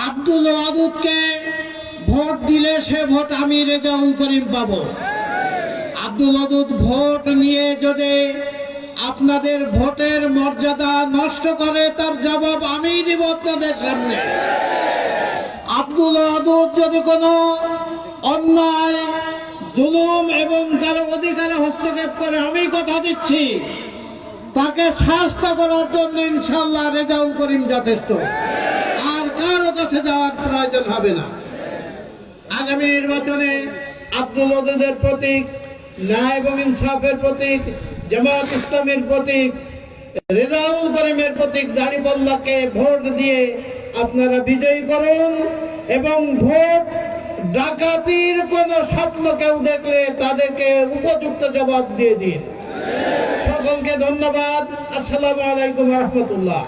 Abdul ওয়াদুদকে vote দিলে সে vote আমি রেজাউল করিম পাবো। আব্দুল ওয়াদুদ ভোট নিয়ে যদি আপনাদের ভোটের মর্যাদা নষ্ট করে তার জবাব আমিই দিব আপনাদের সামনে। আব্দুল ওয়াদুদ যদি কোনো অন্যায় জুলুম এবং কারো অধিকারে হস্তক্ষেপ করে আমি কথা দিচ্ছি তাকে শাস্তি করার জন্য ইনশাআল্লাহ রেজাউল করিম যথেষ্ট, আর কারো কাছে যাওয়ার প্রয়োজন হবে না। আগামী নির্বাচনে আব্দুল ওয়াদুদের প্রতীক, ন্যায় এবং ইনসাফের প্রতীক, জামায়াত ইসলামের প্রতীক, রেজাউল করিমের প্রতীক দাঁড়িপাল্লাকে ভোট দিয়ে আপনারা বিজয়ী করুন এবং ভোট ডাকাতির কোন স্বপ্ন কেউ দেখলে তাদেরকে উপযুক্ত জবাব দিয়ে দিন। সকলকে ধন্যবাদ। আসসালামু আলাইকুম ওয়া রাহমাতুল্লাহ।